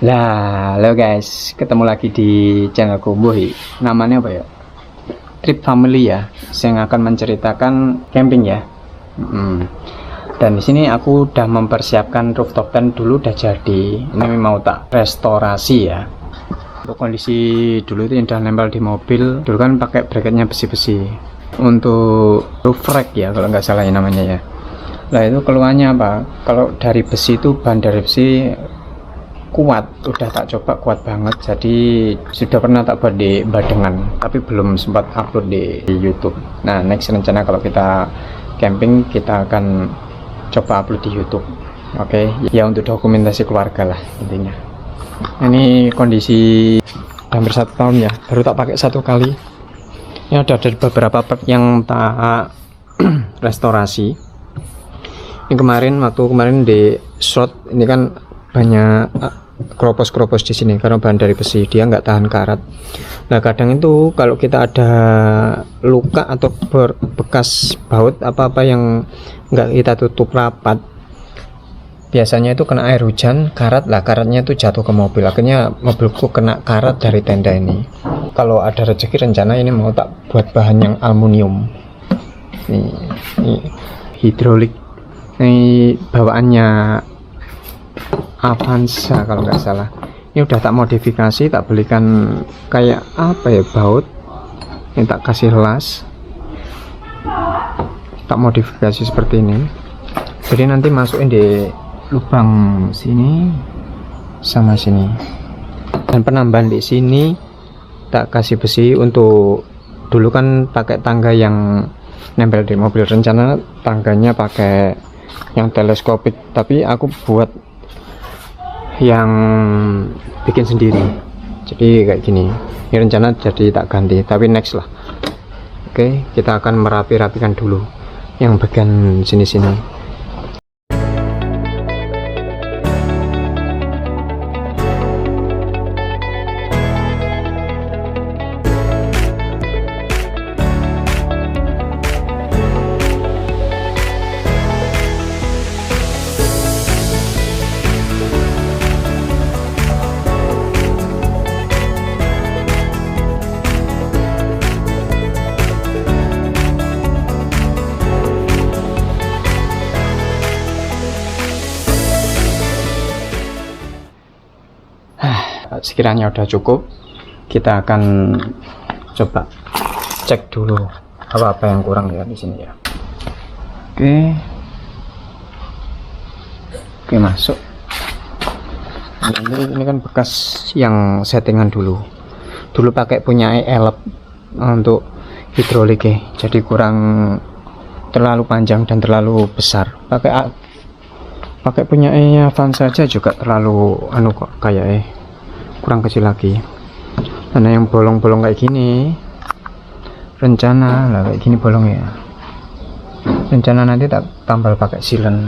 Lah, halo guys, ketemu lagi di channelku. Boy, namanya apa ya? Trip Family ya. Saya akan menceritakan camping ya. Dan di sini aku udah mempersiapkan rooftop tent dulu, udah jadi. Ini mau tak restorasi ya. Untuk kondisi dulu itu yang udah nempel di mobil. Dulu kan pakai bracketnya besi-besi. Untuk roof rack ya, kalau nggak salah ya namanya ya. Nah itu keluarnya apa? Kalau dari besi itu, bahan dari besi kuat, udah tak coba kuat banget, jadi sudah pernah tak buat di Badengan tapi belum sempat upload di YouTube. Nah next rencana kalau kita camping kita akan coba upload di YouTube. Oke, ya untuk dokumentasi keluarga lah intinya. Ini kondisi hampir 1 tahun ya, baru tak pakai 1 kali. Ini ada beberapa part yang tak restorasi. Ini waktu kemarin di shot ini kan banyak keropos-keropos di sini karena bahan dari besi, dia nggak tahan karat. Nah kadang itu kalau kita ada luka atau bekas baut apa-apa yang nggak kita tutup rapat, biasanya itu kena air hujan, karat lah, karatnya itu jatuh ke mobil, akhirnya mobilku kena karat dari tenda ini. Kalau ada rezeki rencana ini mau tak buat bahan yang aluminium. Ini hidrolik, ini bawaannya Avanza kalau nggak salah. Ini udah tak modifikasi, tak belikan kayak apa ya, baut ini tak kasih las, tak modifikasi seperti ini. Jadi nanti masukin di lubang sini sama sini, dan penambahan di sini tak kasih besi. Untuk dulu kan pakai tangga yang nempel di mobil, rencana tangganya pakai yang teleskopik, tapi aku buat yang bikin sendiri, jadi kayak gini. Ini rencana jadi tak ganti, tapi next lah. Oke, kita akan merapi-rapikan dulu yang bagian sini-sini. Sekiranya udah cukup, kita akan coba cek dulu apa yang kurang ya di sini ya. Oke, masuk. Ini kan bekas yang settingan dulu pakai punya elep untuk hidrolik ya, jadi kurang terlalu panjang dan terlalu besar. Pakai punya Avanza saja juga terlalu kok kayak kurang kecil lagi. Karena yang bolong-bolong kayak gini, rencana lah kayak gini bolong ya, rencana nanti tak tambal pakai silen.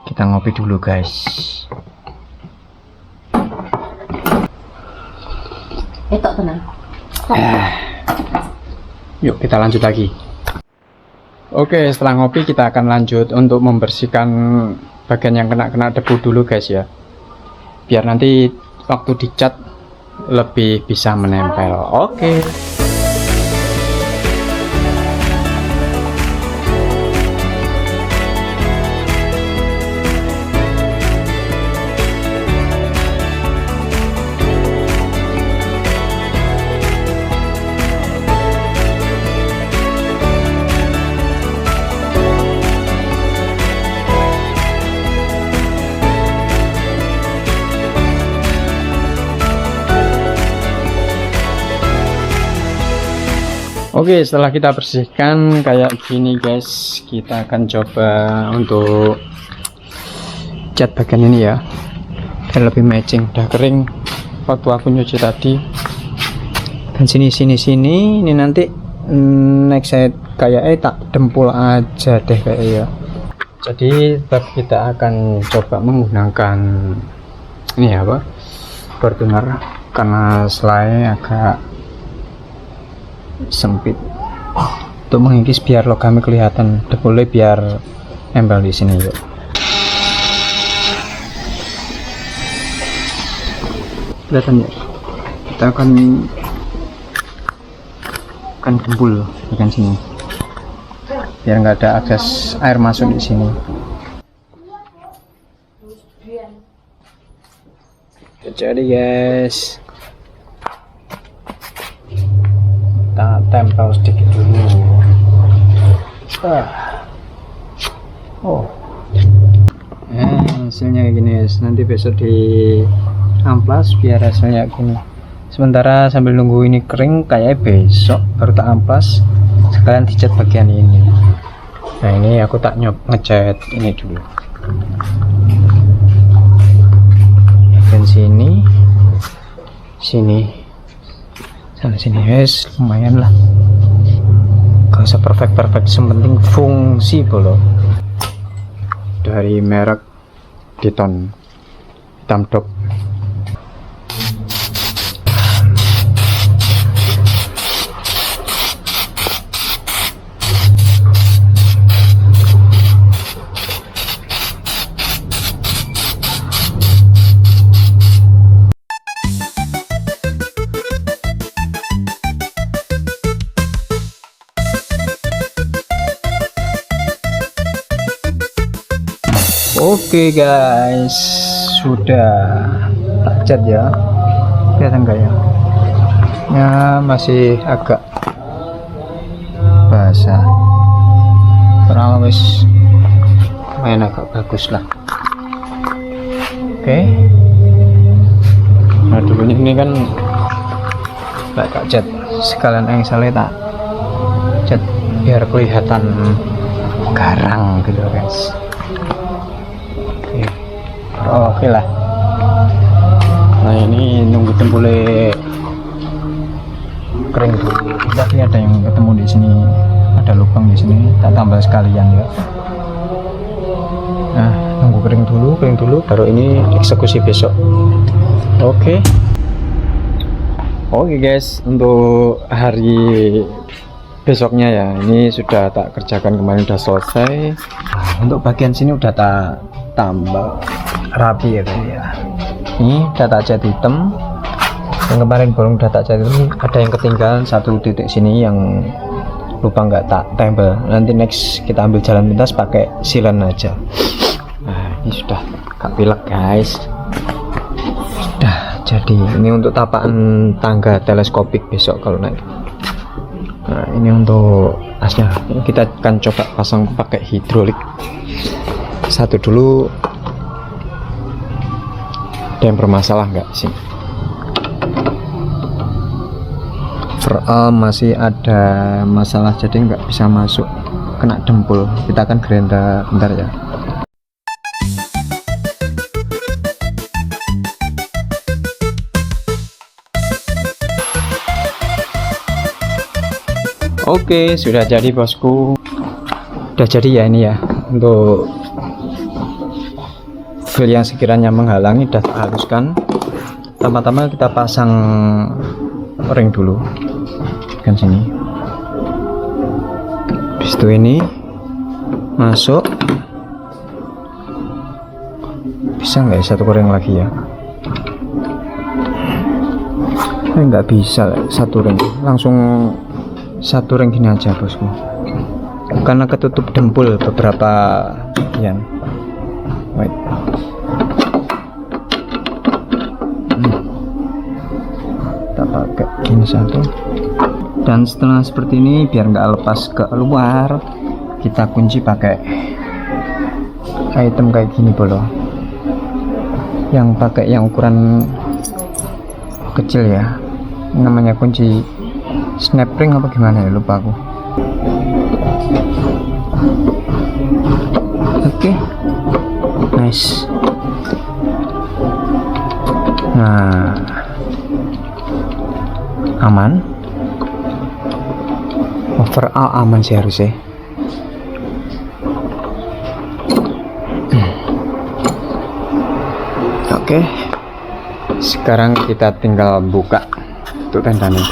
Kita ngopi dulu guys. Tak tenang. Yuk kita lanjut lagi. Oke, setelah ngopi kita akan lanjut untuk membersihkan bagian yang kena debu dulu guys ya, biar nanti waktu dicat lebih bisa menempel. Oke. Oke, setelah kita bersihkan kayak gini guys, kita akan coba untuk cat bagian ini ya, biar lebih matching. Udah kering waktu aku nyuci tadi. Dan sini ini nanti next saya kayak tak dempul aja deh kayak ya. Jadi kita akan coba menggunakan ini apa, Fortuner, karena selai agak sempit, untuk mengikis biar logamnya kelihatan, dempulnya biar nempel di sini yuk. kelihatan ya, kita akan gembul bagian sini biar nggak ada akses air masuk di sini. Jadi guys, kita tempel sedikit dulu. Hasilnya kayak gini guys. Nanti besok di amplas biar hasilnya gini. Sementara sambil nunggu ini kering, kayak besok baru tak amplas, sekalian dicat bagian ini. Nah ini aku tak ngecat ini dulu. Bagian sini, sana sini guys, lumayan lah. Gak usah perfect, sementing fungsi bolo. Dari merek Diton hitam dop. Oke guys, sudah tak cat ya, kelihatan enggak ya? Ya masih agak basah, kurang wis main agak bagus lah. Oke, nah dulunya ini kan tak cat, sekalian yang salah tak cat biar kelihatan garang gitu guys. Oke lah. Nah ini nunggu tempule kering dulu. Tadi ada yang ketemu di sini, ada lubang di sini, tak tambah sekalian ya. Nah nunggu kering dulu, baru ini eksekusi besok. Oke guys, untuk hari besoknya ya, ini sudah tak kerjakan kemarin, udah selesai. Nah, untuk bagian sini udah tak tambah rapi ya. Ini udah tak cat hitam, yang kemarin bolong udah tak cat hitam. Ada yang ketinggalan satu titik sini yang lupa nggak tak tempel. Nanti next kita ambil jalan pintas pakai silen aja. Nah ini sudah gak pilek guys, sudah jadi. Ini untuk tapaan tangga teleskopik besok kalau naik. Nah ini untuk asnya, kita akan coba pasang pakai hidrolik satu dulu. Ada yang bermasalah nggak sih? Masih ada masalah, jadi nggak bisa masuk, kena dempul. Kita akan gerenda bentar ya. Oke, sudah jadi bosku. Udah jadi ya ini ya, untuk fill yang sekiranya menghalangi udah haluskan. Pertama-tama kita pasang ring dulu kan sini. Habis itu ini masuk, bisa nggak satu ring lagi ya? Nggak bisa satu ring, langsung satu ring gini aja bosku, karena ketutup dempul beberapa yang wait. Kita pakai ini satu, dan setelah seperti ini biar nggak lepas ke luar, kita kunci pakai item kayak gini bolo, yang pakai yang ukuran kecil ya, namanya kunci snap ring apa gimana ya, lupa aku. Oke, nice. Nah aman, overall aman sih harusnya. Oke, sekarang kita tinggal buka untuk tendanya.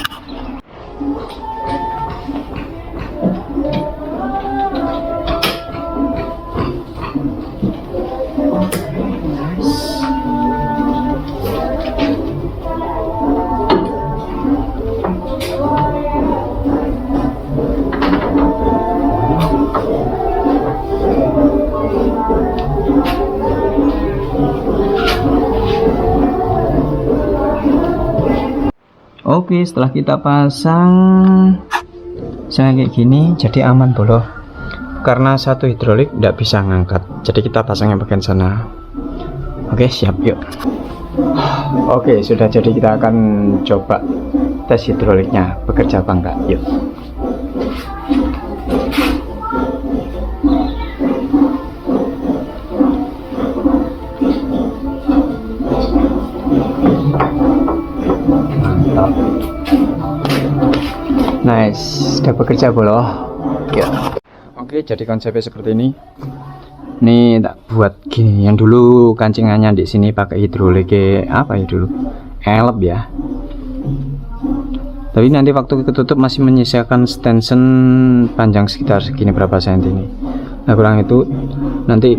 Oke, setelah kita pasang misalnya kayak gini, jadi aman boloh. Karena satu hidrolik tidak bisa ngangkat, jadi kita pasang yang bagian sana. Oke, siap, yuk. Oke, sudah, jadi kita akan coba tes hidroliknya bekerja apa enggak, yuk. Mantap. Nice, sudah bekerja boloh. Ya. Oke, jadi konsepnya seperti ini. Ini tak buat gini. Yang dulu kancingannya di sini pakai hidrolik apa ya dulu? Elep ya. Tapi nanti waktu ketutup masih menyisakan stension panjang sekitar segini berapa senti ini. Nah, kurang itu nanti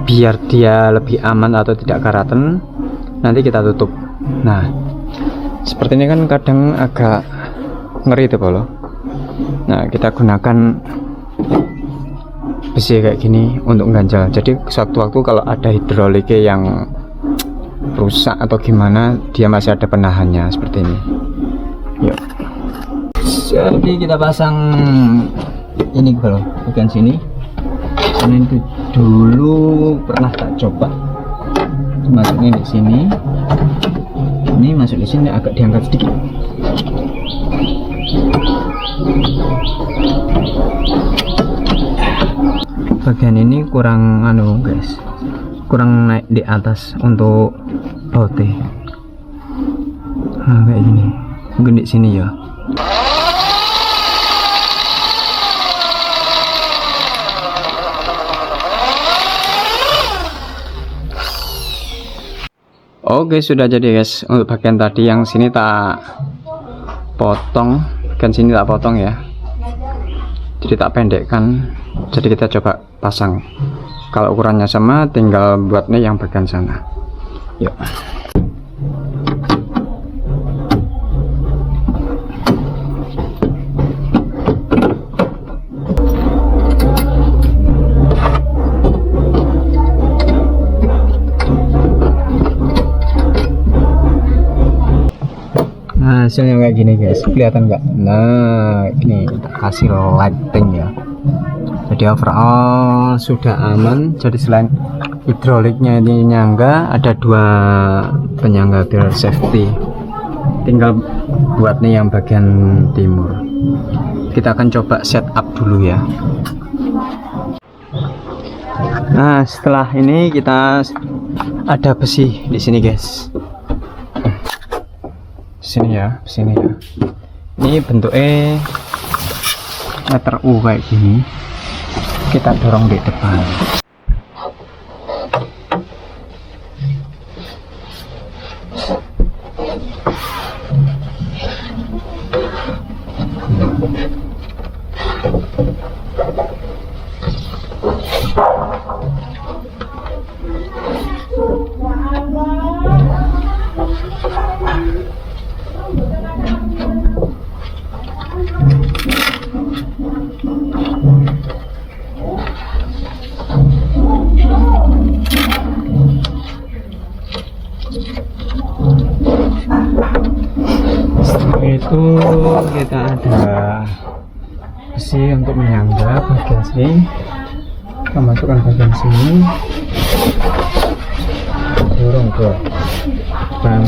biar dia lebih aman atau tidak karatan, nanti kita tutup. Nah, seperti ini kan kadang agak ngeri tuh bolo. Nah, kita gunakan besi kayak gini untuk ganjal. Jadi sewaktu-waktu kalau ada hidroliknya yang rusak atau gimana, dia masih ada penahannya seperti ini. Yuk. Jadi kita pasang ini bolo, bagian sini. Ini itu dulu pernah tak coba masukin di sini. Ini masuk di sini agak diangkat sedikit. Bagian ini kurang guys, kurang naik di atas untuk bautnya. Nah, kayak gini, mungkin di sini ya. Oke, sudah jadi guys. Untuk bagian tadi yang sini tak potong, bagian sini tak potong ya, jadi tak pendekkan. Jadi kita coba pasang. Kalau ukurannya sama, tinggal buatnya yang bagian sana. Yuk. Nah, hasilnya kayak gini guys, kelihatan nggak? Nah, ini hasil lighting ya. Jadi overall sudah aman. Jadi selain hidroliknya ini nyangga, ada dua penyangga biar safety. Tinggal buatnya yang bagian timur. Kita akan coba setup dulu ya. Nah, setelah ini kita ada besi di sini guys. Sini ya, sini ya. Ini bentuknya meter U kayak gini. Kita dorong di depan. Setelah itu kita ada besi untuk menyangga bagian sini. Kita masukkan bagian sini, dorong ke depan.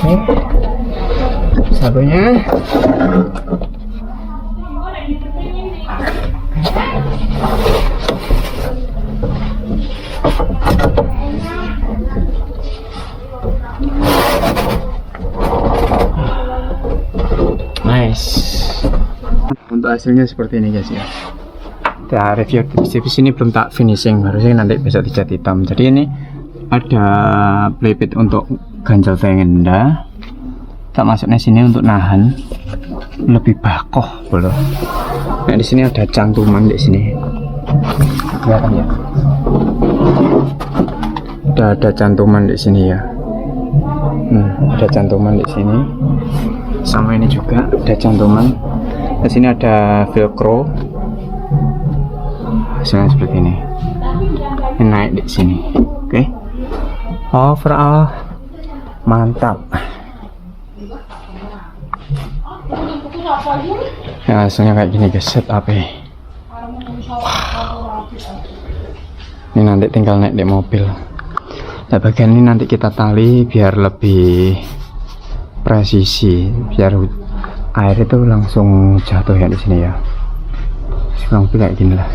Oke, satunya. Nice. Untuk hasilnya seperti ini guys ya. Kita review di sini belum tak finishing, harusnya nanti besok dicat hitam. Jadi ini ada playpit untuk ganjal tenda. Tak masuknya sini untuk nahan, lebih bakoh bolo. Nah, di sini ada cantuman di sini. Kelihatan ya. Ada cantuman di sini ya. Ada cantuman di sini. Sama ini juga ada cantuman. Di sini ada velcro. hasilnya seperti ini. Ini naik di sini. Oke. Overall mantap. Ya, hasilnya kayak gini guys, setup -nya. Ini nanti tinggal naik di mobil. Nah, bagian ini nanti kita tali biar lebih presisi, biar air itu langsung jatuh ya di sini ya. Kurang lebih kayak gini lah.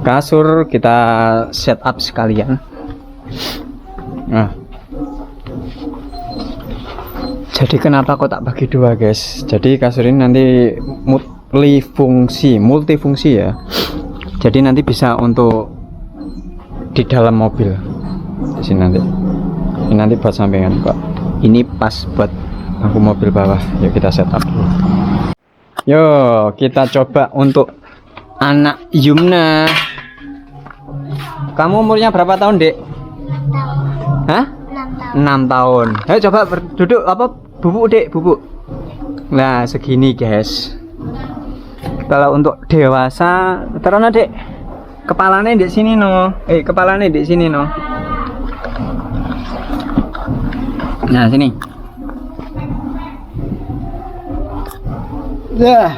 Kasur kita setup sekalian. Nah, jadi kenapa kok tak bagi dua guys? Jadi kasur ini nanti multifungsi ya. Jadi nanti bisa untuk di dalam mobil. Di sini nanti. Ini nanti buat sampingan kok. Ini pas buat aku mobil bawah. Yuk kita setup dulu. Yo, kita coba untuk anak Yumna. Kamu umurnya berapa tahun, Dek? Hah? 6 tahun. Ayo coba duduk apa bubuk, Dek, bubuk. Nah, segini, guys. Kalau untuk dewasa, taruh Dek. Kepalanya di sini no. Kepalanya di sini no. Nah, sini. Dah.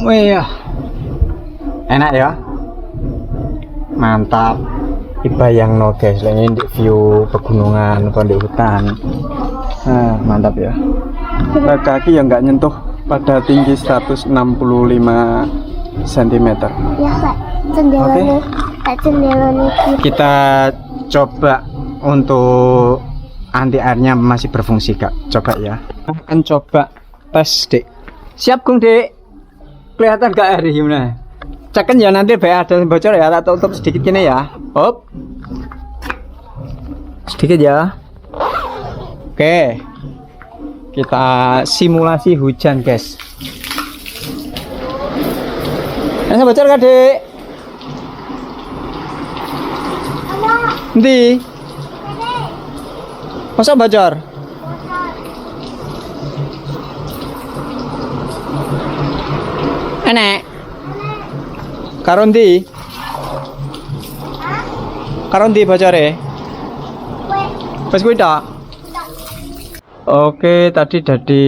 Wih ya. Enak ya? Mantap. Bayang no guys, lagi di view pegunungan atau di hutan. Mantap ya. Kaki yang nggak nyentuh pada tinggi 165 cm. Ya Kak, jendelanya. Kak, jendelanya. Kita coba untuk anti airnya masih berfungsi Kak. Coba ya. Akan coba tes Dek. Siap Gung Dek. Kelihatan gak air gimana? Cekan ya nanti biar ada bocor ya, tak tutup sedikit gini ya. Hop. Sedikit ya. Oke. Kita simulasi hujan, guys. Ada bocor gak, Dek? Nanti. Masa bocor? Enek. Karondi. Karondi bocore. Wes kuwi tok. Oke, tadi dari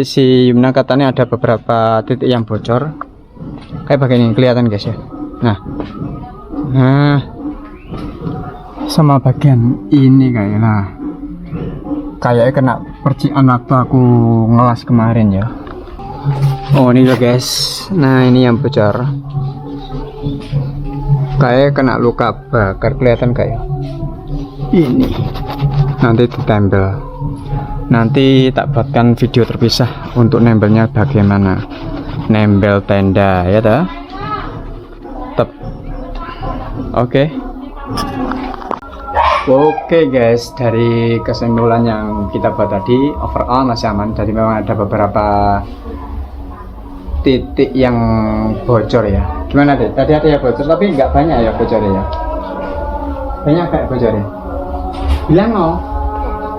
si Yumna katanya ada beberapa titik yang bocor. Kayak bagian ini kelihatan guys ya. Nah. Sama bagian ini kayaknya. Nah. Kayaknya kena percikan waktu aku ngelas kemarin ya. Oh ini loh guys. Nah ini yang bocor. Kayak kena luka bakar, kelihatan kayak ini. Nanti ditempel. Nanti tak buatkan video terpisah untuk nempelnya bagaimana. Nempel tenda ya dah. Tep. Oke. Oke guys, dari kesimpulan yang kita buat tadi overall masih aman. Jadi memang ada beberapa titik yang bocor ya. Gimana deh? Tadi ada yang bocor tapi nggak banyak ya bocornya ya. Banyak kayak bocornya. Bilang no?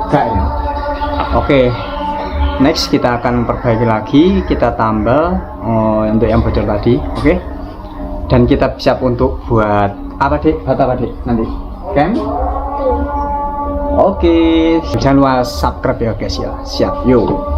Enggak ya. Oke. Next kita akan perbaiki lagi, kita tambal untuk yang bocor tadi, oke? Dan kita siap untuk buat apa Dek? Buat apa Dek nanti? Camp? Oke. Jangan lupa subscribe ya guys ya. Siap. Yuk.